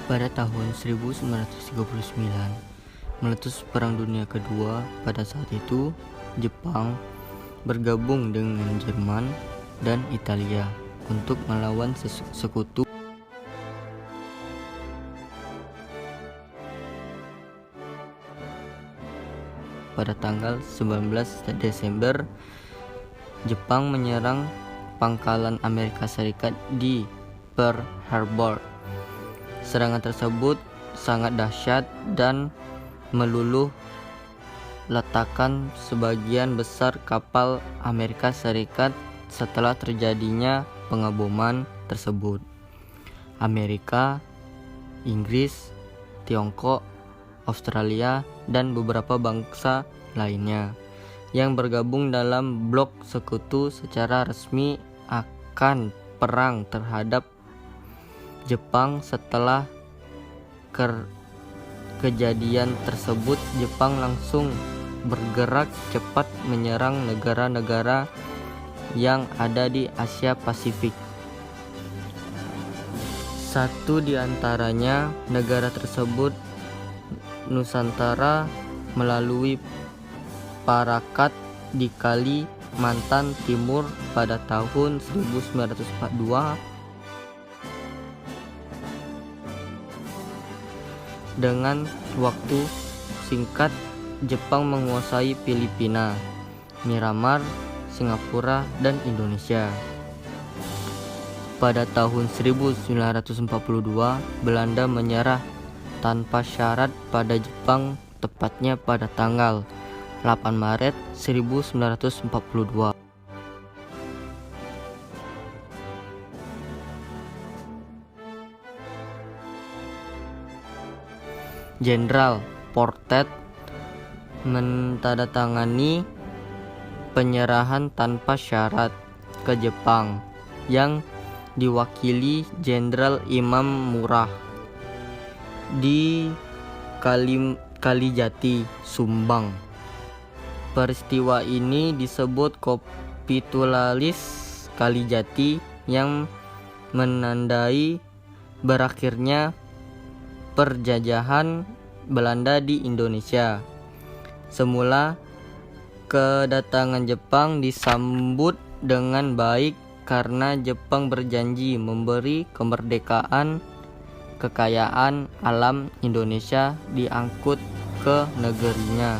Pada tahun 1939, meletus Perang Dunia Kedua. Pada saat itu, Jepang bergabung dengan Jerman dan Italia untuk melawan sekutu. Pada tanggal 19 Desember, Jepang menyerang pangkalan Amerika Serikat di Pearl Harbor. Serangan tersebut sangat dahsyat dan meluluh letakkan sebagian besar kapal Amerika Serikat. Setelah terjadinya pengeboman tersebut, Amerika, Inggris, Tiongkok, Australia, dan beberapa bangsa lainnya yang bergabung dalam blok sekutu secara resmi akan perang terhadap Jepang. Setelah kejadian tersebut, Jepang langsung bergerak cepat menyerang negara-negara yang ada di Asia Pasifik. Satu di antaranya negara tersebut Nusantara melalui Parakat di Kalimantan Timur pada tahun 1942. Dengan waktu singkat, Jepang menguasai Filipina, Myanmar, Singapura, dan Indonesia. Pada tahun 1942, Belanda menyerah tanpa syarat pada Jepang, tepatnya pada tanggal 8 Maret 1942. Jenderal Portet menandatangani penyerahan tanpa syarat ke Jepang yang diwakili Jenderal Imam Murah di Kalijati, Sumbang. Peristiwa ini disebut Kapitulalis Kalijati, yang menandai berakhirnya penjajahan Belanda di Indonesia. Semula kedatangan Jepang disambut dengan baik karena Jepang berjanji memberi kemerdekaan. Kekayaan alam Indonesia diangkut ke negerinya.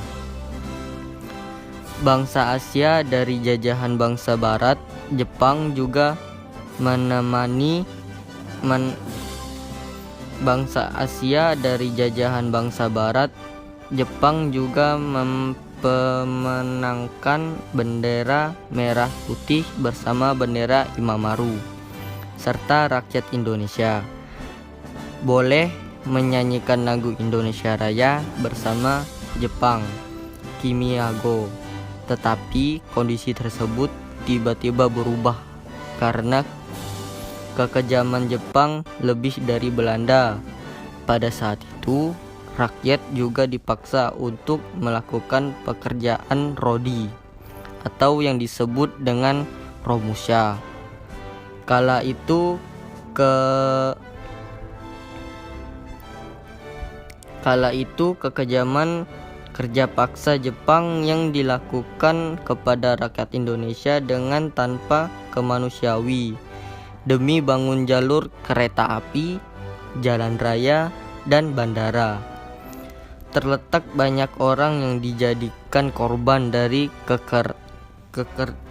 Bangsa Asia dari jajahan bangsa Barat, Jepang juga menemani bangsa Asia dari jajahan bangsa Barat. Jepang juga memenangkan bendera merah putih bersama bendera Imamaru serta rakyat Indonesia boleh menyanyikan lagu Indonesia Raya bersama Jepang, Kimiago. Tetapi kondisi tersebut tiba-tiba berubah karena kekejaman Jepang lebih dari Belanda. Pada saat itu, rakyat juga dipaksa untuk melakukan pekerjaan rodi atau yang disebut dengan romusha. Kala itu kekejaman kerja paksa Jepang yang dilakukan kepada rakyat Indonesia dengan tanpa kemanusiawi demi bangun jalur kereta api, jalan raya, dan bandara. Terletak banyak orang yang dijadikan korban dari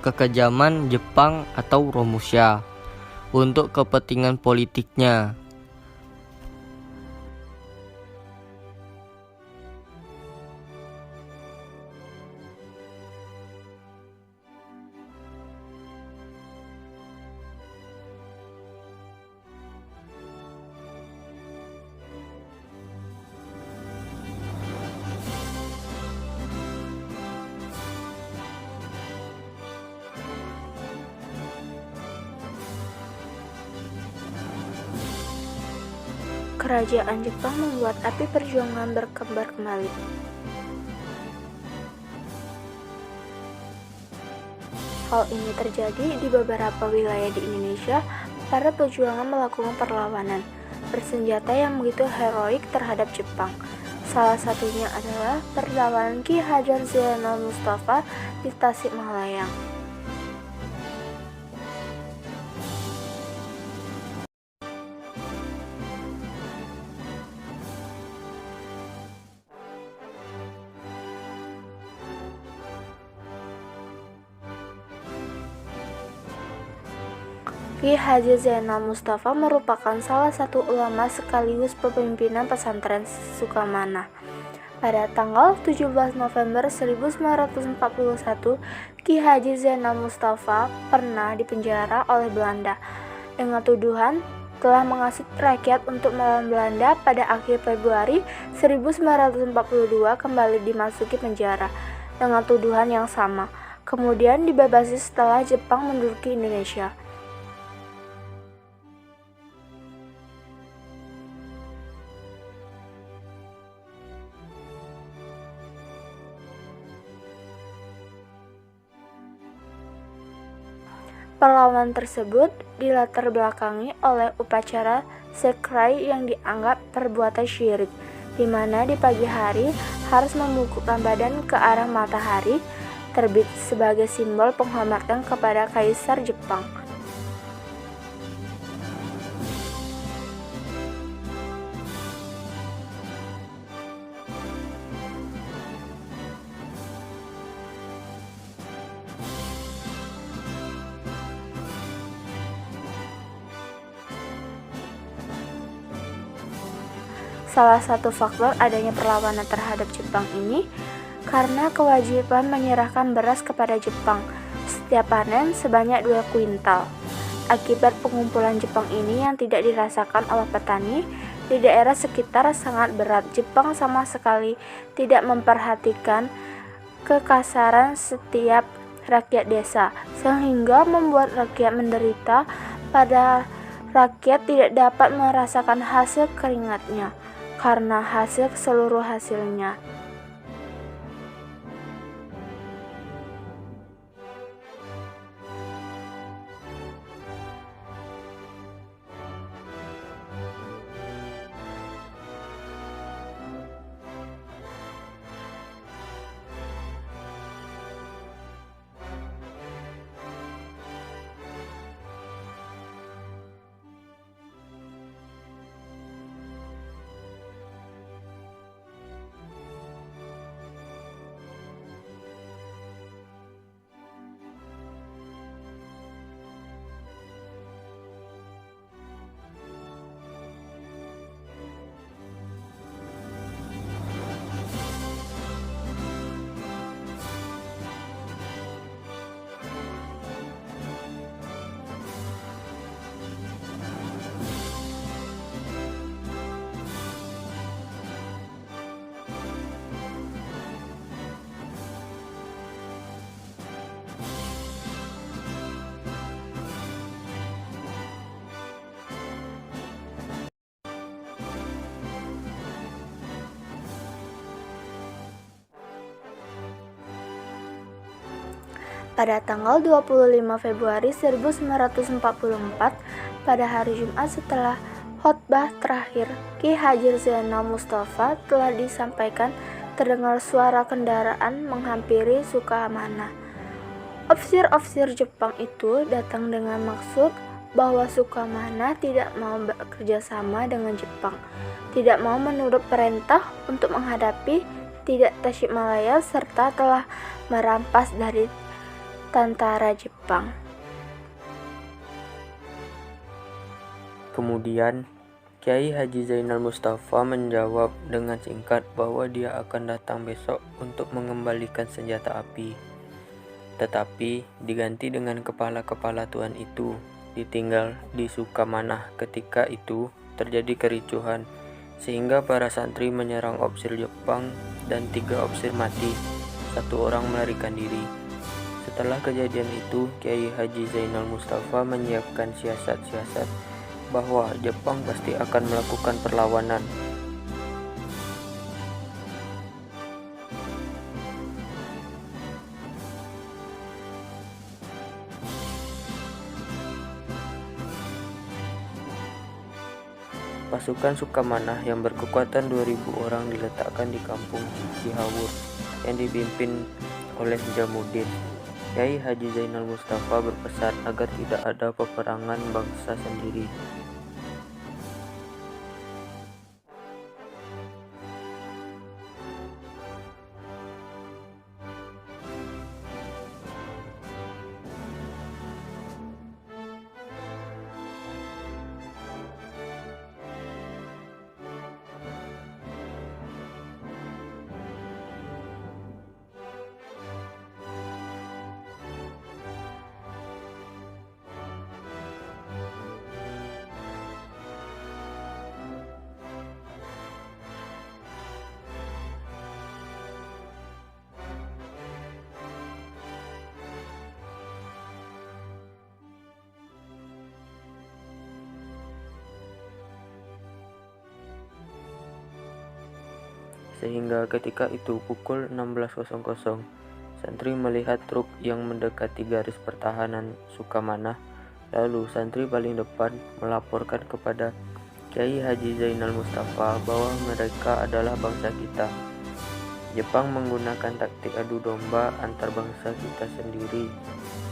kekejaman Jepang atau romusha untuk kepentingan politiknya. Kerajaan Jepang membuat api perjuangan berkembar kembali. Hal ini terjadi di beberapa wilayah di Indonesia para pejuang melakukan perlawanan bersenjata yang begitu heroik terhadap Jepang. Salah satunya adalah perlawanan Ki Hajar Zainal Mustafa di Tasikmalaya. Ki Hajar Zainal Mustafa merupakan salah satu ulama sekaligus pemimpinan pesantren Sukamana. Pada tanggal 17 November 1941, Ki Hajar Zainal Mustafa pernah dipenjara oleh Belanda dengan tuduhan telah menghasut rakyat untuk melawan Belanda. Pada akhir Februari 1942 kembali dimasuki penjara dengan tuduhan yang sama, kemudian dibebasi setelah Jepang menduduki Indonesia. Perlawanan tersebut dilatar belakangi oleh upacara sekrai yang dianggap perbuatan syirik, di mana di pagi hari harus membungkukkan badan ke arah matahari terbit sebagai simbol penghormatan kepada Kaisar Jepang. Salah satu faktor adanya perlawanan terhadap Jepang ini karena kewajiban menyerahkan beras kepada Jepang setiap panen sebanyak 2 kuintal. Akibat pengumpulan Jepang ini yang tidak dirasakan oleh petani di daerah sekitar sangat berat. Jepang sama sekali tidak memperhatikan kekasaran setiap rakyat desa, sehingga membuat rakyat menderita, padahal rakyat tidak dapat merasakan hasil keringatnya karena hasil seluruh hasilnya. Pada tanggal 25 Februari 1944, pada hari Jumat setelah khotbah terakhir Ki Hajar Zainal Mustafa telah disampaikan, terdengar suara kendaraan menghampiri Sukamana. Ofisir-ofisir Jepang itu datang dengan maksud bahwa Sukamana tidak mau bekerja sama dengan Jepang, tidak mau menurut perintah untuk menghadapi tidak Tasikmalaya, serta telah merampas dari tentara Jepang. Kemudian, Kiai Haji Zainal Mustafa menjawab dengan singkat bahwa dia akan datang besok untuk mengembalikan senjata api. Tetapi diganti dengan kepala-kepala tuan itu ditinggal di Sukamana. Ketika itu terjadi kericuhan sehingga para santri menyerang ofisir Jepang dan 3 ofisir mati, 1 orang melarikan diri. Setelah kejadian itu, Kiai Haji Zainal Mustafa menyiapkan siasat-siasat bahwa Jepang pasti akan melakukan perlawanan. Pasukan Sukamanah yang berkekuatan 2.000 orang diletakkan di kampung Cihawur yang dipimpin oleh Jamuddin. Kyai Haji Zainal Mustafa berpesan agar tidak ada peperangan bangsa sendiri. Sehingga ketika itu pukul 16.00, santri melihat truk yang mendekati garis pertahanan Sukamanah. Lalu santri paling depan melaporkan kepada Kyai Haji Zainal Mustafa bahwa mereka adalah bangsa kita. Jepang menggunakan taktik adu domba antar bangsa kita sendiri.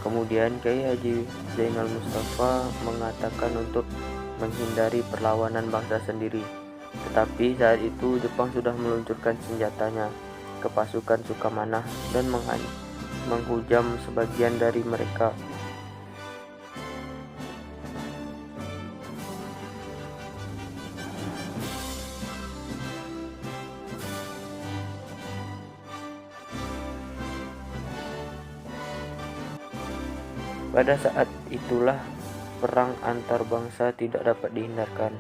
Kemudian Kyai Haji Zainal Mustafa mengatakan untuk menghindari perlawanan bangsa sendiri. Tetapi saat itu Jepang sudah meluncurkan senjatanya ke pasukan Sukamanah dan menghujam sebagian dari mereka. Pada saat itulah perang antar bangsa tidak dapat dihindarkan.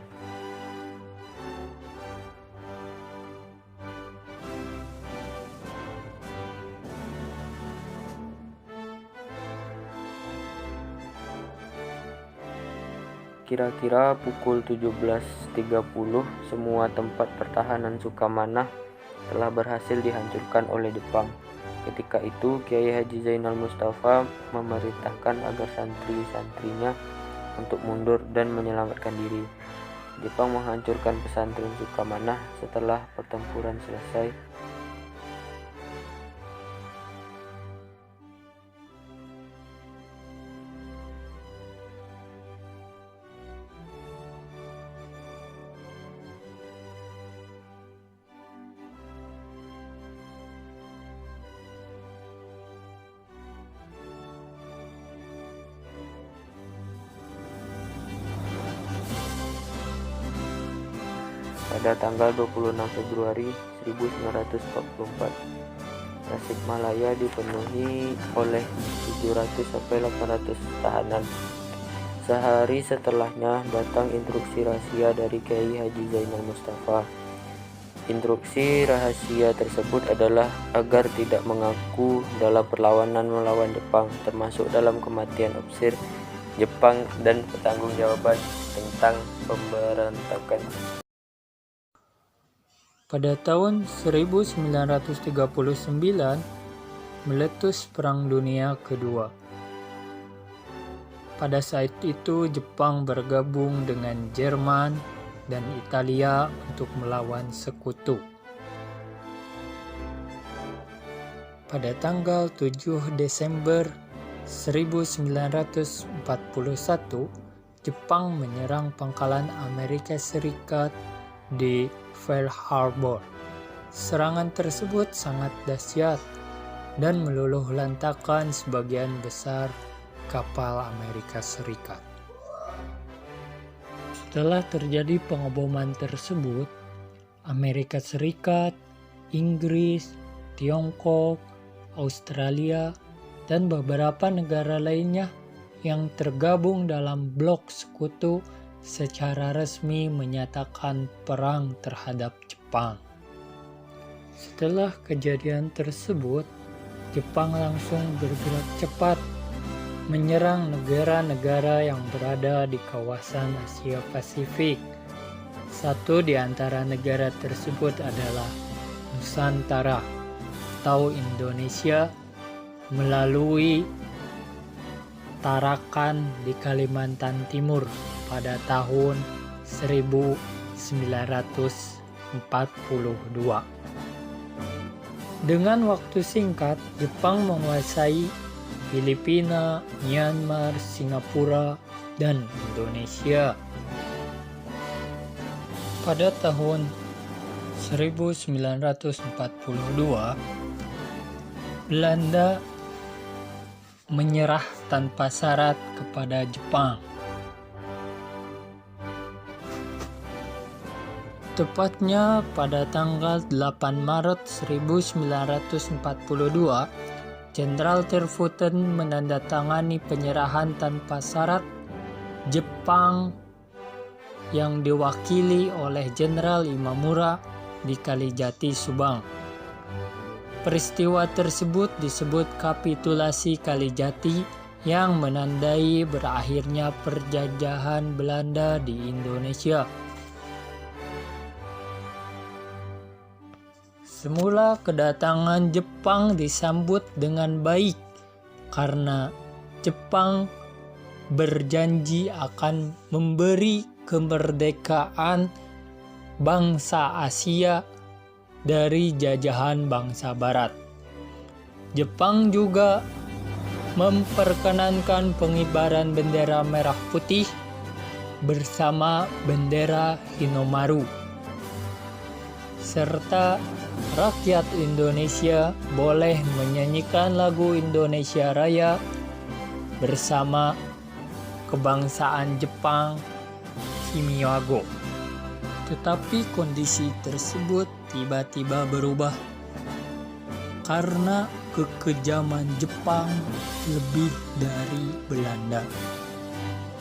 Kira-kira pukul 17.30, semua tempat pertahanan Sukamanah telah berhasil dihancurkan oleh Jepang. Ketika itu, Kyai Haji Zainal Mustafa memerintahkan agar santri-santrinya untuk mundur dan menyelamatkan diri. Jepang menghancurkan pesantren Sukamanah setelah pertempuran selesai. Pada tanggal 26 Februari 1944, Tasikmalaya dipenuhi oleh 700-800 tahanan. Sehari setelahnya datang instruksi rahasia dari Kyai Haji Zainal Mustafa. Instruksi rahasia tersebut adalah agar tidak mengaku dalam perlawanan melawan Jepang, termasuk dalam kematian ofisir Jepang dan pertanggungjawaban tentang pemberontakan. Pada tahun 1939 meletus Perang Dunia Kedua. Pada saat itu Jepang bergabung dengan Jerman dan Italia untuk melawan sekutu. Pada tanggal 7 Desember 1941, Jepang menyerang pangkalan Amerika Serikat di Pearl Harbor. Serangan tersebut sangat dahsyat dan meluluhlantakkan sebagian besar kapal Amerika Serikat. Setelah terjadi pengeboman tersebut, Amerika Serikat, Inggris, Tiongkok, Australia, dan beberapa negara lainnya yang tergabung dalam blok sekutu secara resmi menyatakan perang terhadap Jepang. Setelah kejadian tersebut, Jepang langsung bergerak cepat menyerang negara-negara yang berada di kawasan Asia Pasifik. Satu di antara negara tersebut adalah Nusantara atau Indonesia melalui Tarakan di Kalimantan Timur pada tahun 1945. 1942. Dengan waktu singkat, Jepang menguasai Filipina, Myanmar, Singapura, dan Indonesia. Pada tahun 1942, Belanda menyerah tanpa syarat kepada Jepang. Tepatnya pada tanggal 8 Maret 1942, Jenderal Terfoten menandatangani penyerahan tanpa syarat Jepang yang diwakili oleh Jenderal Imamura di Kalijati, Subang. Peristiwa tersebut disebut kapitulasi Kalijati yang menandai berakhirnya penjajahan Belanda di Indonesia. Semula kedatangan Jepang disambut dengan baik karena Jepang berjanji akan memberi kemerdekaan bangsa Asia dari jajahan bangsa Barat. Jepang juga memperkenankan pengibaran bendera merah putih bersama bendera Hinomaru, serta rakyat Indonesia boleh menyanyikan lagu Indonesia Raya bersama kebangsaan Jepang Kimiwago. Tetapi kondisi tersebut tiba-tiba berubah karena kekejaman Jepang lebih dari Belanda.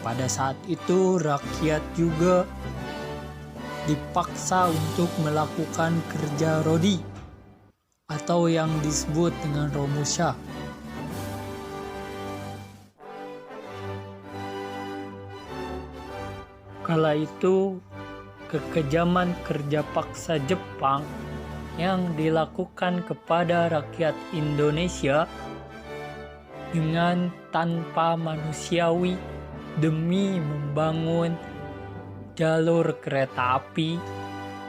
Pada saat itu rakyat juga dipaksa untuk melakukan kerja rodi atau yang disebut dengan romusha. Kala itu kekejaman kerja paksa Jepang yang dilakukan kepada rakyat Indonesia dengan tanpa manusiawi demi membangun jalur kereta api,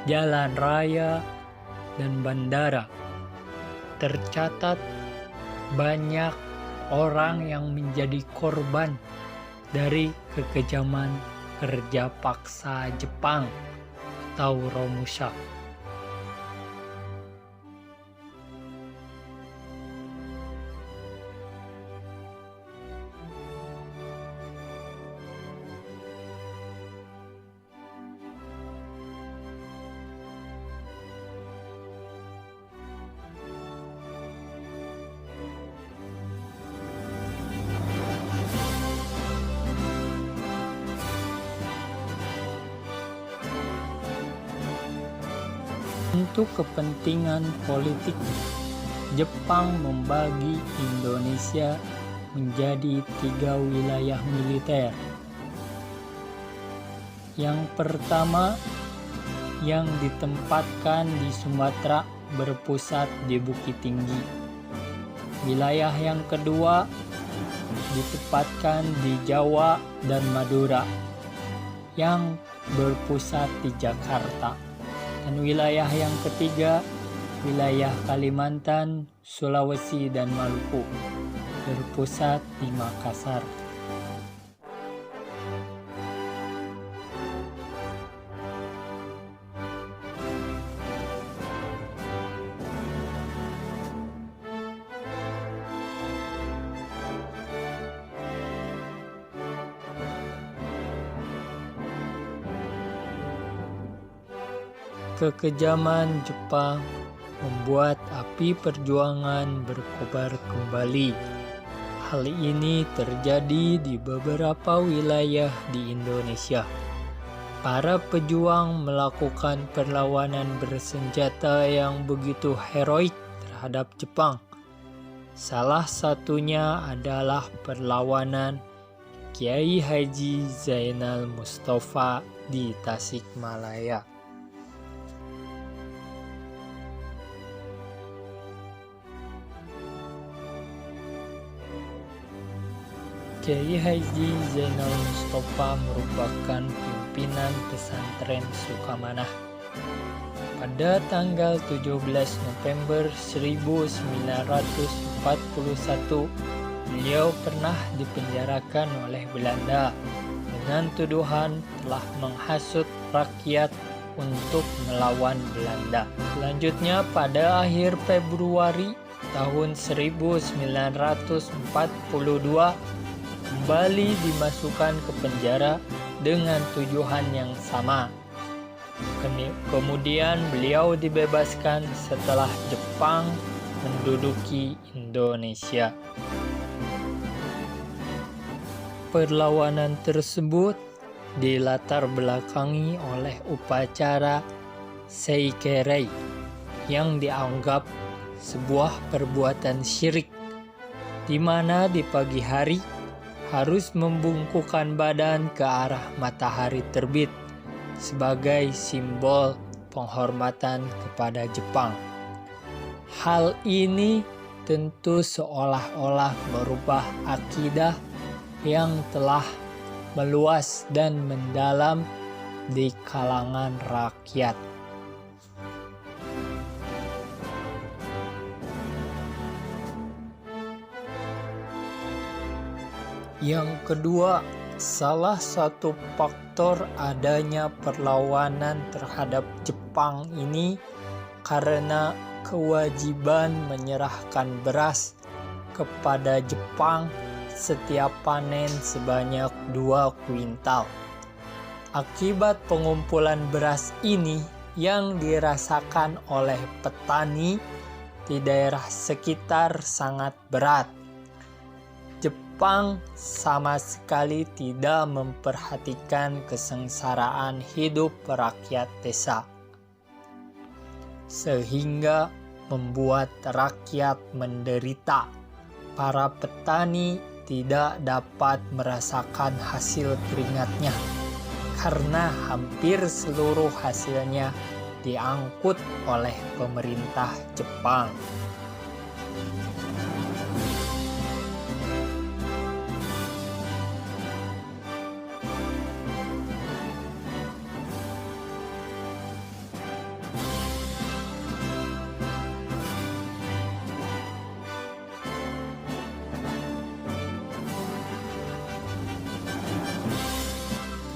jalan raya, dan bandara. Tercatat banyak orang yang menjadi korban dari kekejaman kerja paksa Jepang atau romusha. Untuk kepentingan politik, Jepang membagi Indonesia menjadi 3 wilayah militer. Yang pertama, yang ditempatkan di Sumatera berpusat di Bukit Tinggi. Wilayah yang kedua ditempatkan di Jawa dan Madura yang berpusat di Jakarta. Dan wilayah yang ketiga, wilayah Kalimantan, Sulawesi, dan Maluku, berpusat di Makassar. Kekejaman Jepang membuat api perjuangan berkobar kembali. Hal ini terjadi di beberapa wilayah di Indonesia. Para pejuang melakukan perlawanan bersenjata yang begitu heroik terhadap Jepang. Salah satunya adalah perlawanan Kiai Haji Zainal Mustafa di Tasikmalaya. Kiai Haji Zainal Mustafa merupakan pimpinan pesantren Sukamanah. Pada tanggal 17 November 1941, beliau pernah dipenjarakan oleh Belanda dengan tuduhan telah menghasut rakyat untuk melawan Belanda. Selanjutnya pada akhir Februari tahun 1942 kembali dimasukkan ke penjara dengan tuduhan yang sama. Kemudian beliau dibebaskan setelah Jepang menduduki Indonesia. Perlawanan tersebut dilatar belakangi oleh upacara Seikerei yang dianggap sebuah perbuatan syirik, di mana di pagi hari harus membungkukkan badan ke arah matahari terbit sebagai simbol penghormatan kepada Jepang. Hal ini tentu seolah-olah merubah akidah yang telah meluas dan mendalam di kalangan rakyat. Yang kedua, salah satu faktor adanya perlawanan terhadap Jepang ini karena kewajiban menyerahkan beras kepada Jepang setiap panen sebanyak 2 kuintal. Akibat pengumpulan beras ini yang dirasakan oleh petani di daerah sekitar sangat berat. Jepang sama sekali tidak memperhatikan kesengsaraan hidup rakyat desa, sehingga membuat rakyat menderita. Para petani tidak dapat merasakan hasil keringatnya karena hampir seluruh hasilnya diangkut oleh pemerintah Jepang.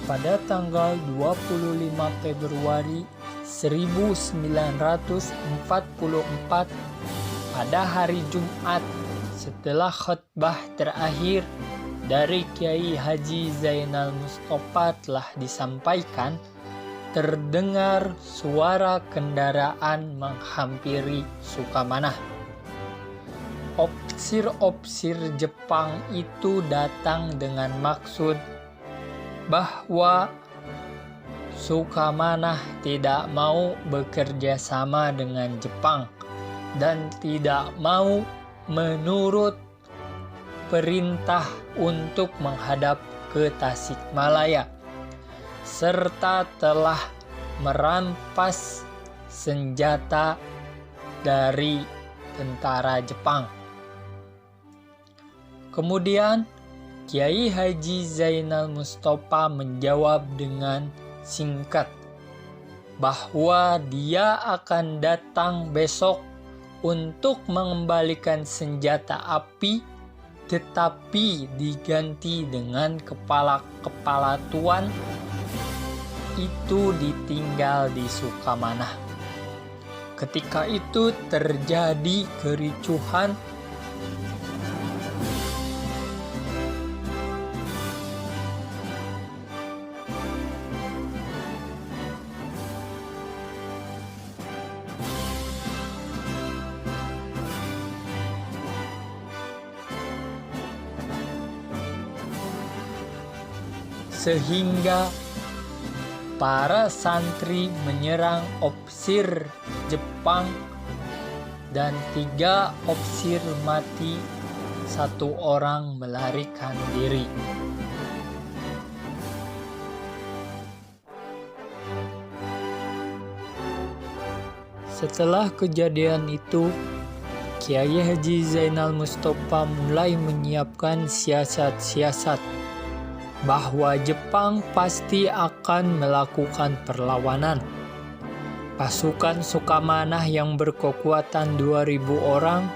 Pada tanggal 25 Februari 1944, pada hari Jumat, setelah khutbah terakhir dari Kiai Haji Zainal Mustofa telah disampaikan, terdengar suara kendaraan menghampiri Sukamanah. Opsir-opsir Jepang itu datang dengan maksud bahwa Sukamanah tidak mau bekerja sama dengan Jepang dan tidak mau menurut perintah untuk menghadap ke Tasikmalaya, serta telah merampas senjata dari tentara Jepang. Kemudian Kiai Haji Zainal Mustofa menjawab dengan singkat bahwa dia akan datang besok untuk mengembalikan senjata api, tetapi diganti dengan kepala tuan itu ditinggal di Sukamanah. Ketika itu terjadi kericuhan sehingga para santri menyerang opsir Jepang dan 3 opsir mati, 1 orang melarikan diri. Setelah kejadian itu, Kiai Haji Zainal Mustofa mulai menyiapkan siasat-siasat bahwa Jepang pasti akan melakukan perlawanan. Pasukan Sukamanah yang berkekuatan 2.000 orang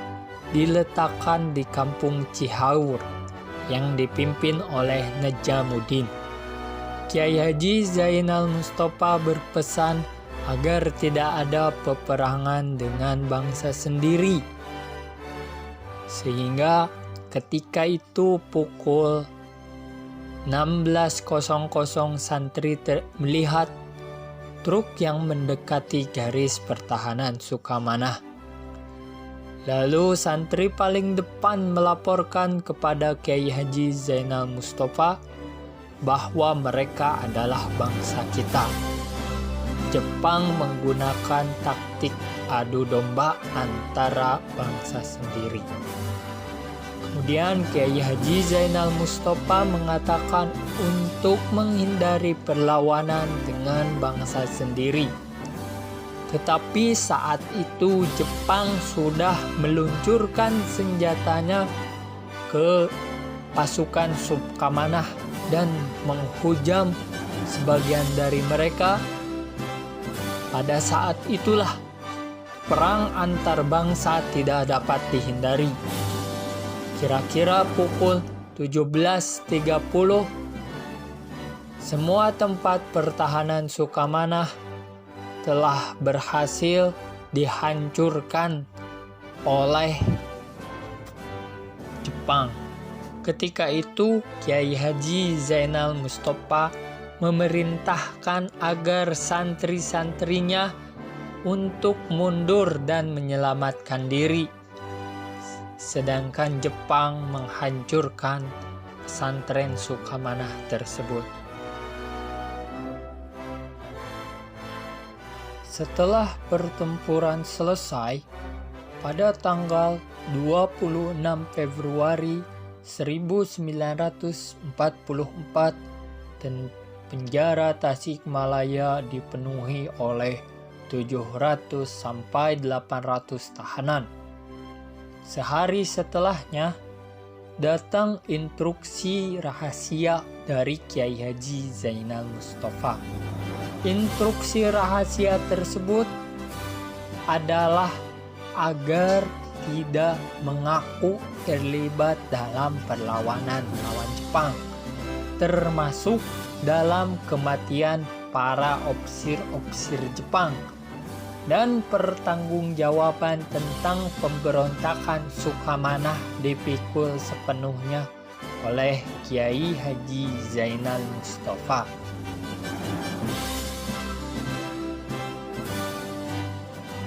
diletakkan di kampung Cihaur yang dipimpin oleh Nejamuddin. Kiai Haji Zainal Mustafa berpesan agar tidak ada peperangan dengan bangsa sendiri. Sehingga ketika itu pukul 16.00 santri melihat truk yang mendekati garis pertahanan Sukamanah. Lalu santri paling depan melaporkan kepada Kiai Haji Zainal Mustafa bahwa mereka adalah bangsa kita. Jepang menggunakan taktik adu domba antara bangsa sendiri. Kemudian Kiai Haji Zainal Mustafa mengatakan untuk menghindari perlawanan dengan bangsa sendiri. Tetapi saat itu Jepang sudah meluncurkan senjatanya ke pasukan Sukamanah dan menghujam sebagian dari mereka. Pada saat itulah perang antar bangsa tidak dapat dihindari. Kira-kira pukul 17.30, semua tempat pertahanan Sukamanah telah berhasil dihancurkan oleh Jepang. Ketika itu, Kiai Haji Zainal Mustafa memerintahkan agar santri-santrinya untuk mundur dan menyelamatkan diri. Sedangkan Jepang menghancurkan pesantren Sukamanah tersebut. Setelah pertempuran selesai, pada tanggal 26 Februari 1944, dan penjara Tasikmalaya dipenuhi oleh 700 sampai 800 tahanan. Sehari setelahnya, datang instruksi rahasia dari Kiai Haji Zainal Mustafa. Instruksi rahasia tersebut adalah agar tidak mengaku terlibat dalam perlawanan melawan Jepang, termasuk dalam kematian para ofisir-ofisir Jepang dan pertanggungjawaban tentang pemberontakan Sukamanah dipikul sepenuhnya oleh Kiai Haji Zainal Mustafa.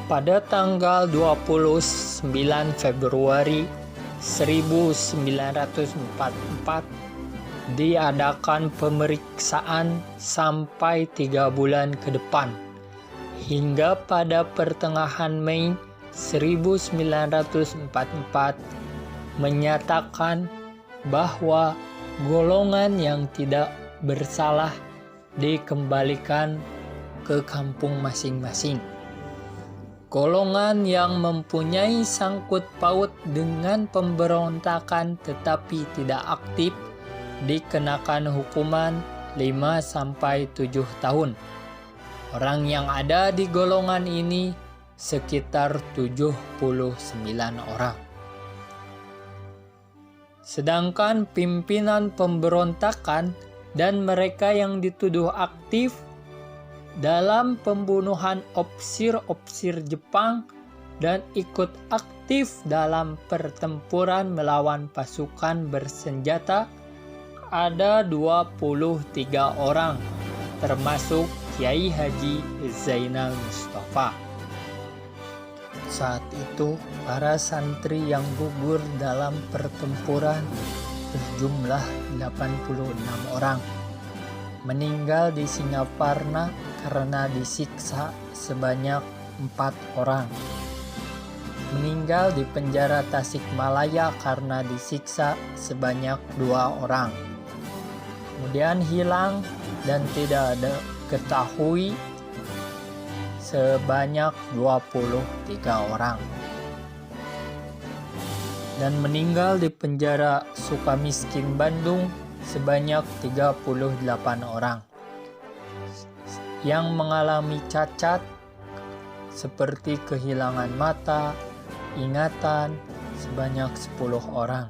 Pada tanggal 29 Februari 1944 diadakan pemeriksaan sampai 3 bulan ke depan, hingga pada pertengahan Mei 1944 menyatakan bahwa golongan yang tidak bersalah dikembalikan ke kampung masing-masing. Golongan yang mempunyai sangkut paut dengan pemberontakan tetapi tidak aktif dikenakan hukuman 5-7 tahun. Orang yang ada di golongan ini sekitar 79 orang. Sedangkan pimpinan pemberontakan dan mereka yang dituduh aktif dalam pembunuhan ofisir-ofisir Jepang dan ikut aktif dalam pertempuran melawan pasukan bersenjata ada 23 orang, termasuk Kiai Haji Zainal Mustafa. Saat itu, para santri yang gugur dalam pertempuran berjumlah 86 orang. Meninggal di Singaparna karena disiksa sebanyak 4 orang. Meninggal di penjara Tasikmalaya karena disiksa sebanyak 2 orang. Kemudian hilang dan tidak ada ketahui sebanyak 23 orang. Dan meninggal di penjara Sukamiskin Bandung sebanyak 38 orang. Yang mengalami cacat seperti kehilangan mata, ingatan sebanyak 10 orang.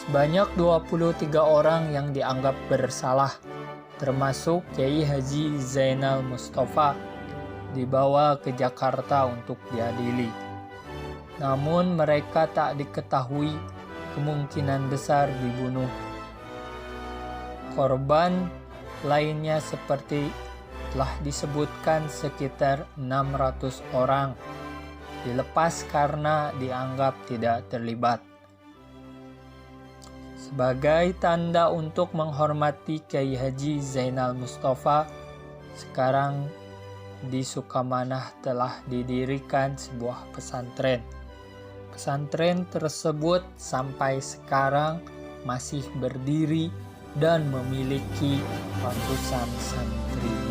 Sebanyak 23 orang yang dianggap bersalah, termasuk Kiai Haji Zainal Mustafa, dibawa ke Jakarta untuk diadili. Namun mereka tak diketahui, kemungkinan besar dibunuh. Korban lainnya seperti telah disebutkan sekitar 600 orang dilepas karena dianggap tidak terlibat. Sebagai tanda untuk menghormati Kiai Haji Zainal Mustafa, sekarang di Sukamanah telah didirikan sebuah pesantren. Pesantren tersebut sampai sekarang masih berdiri dan memiliki ratusan santri.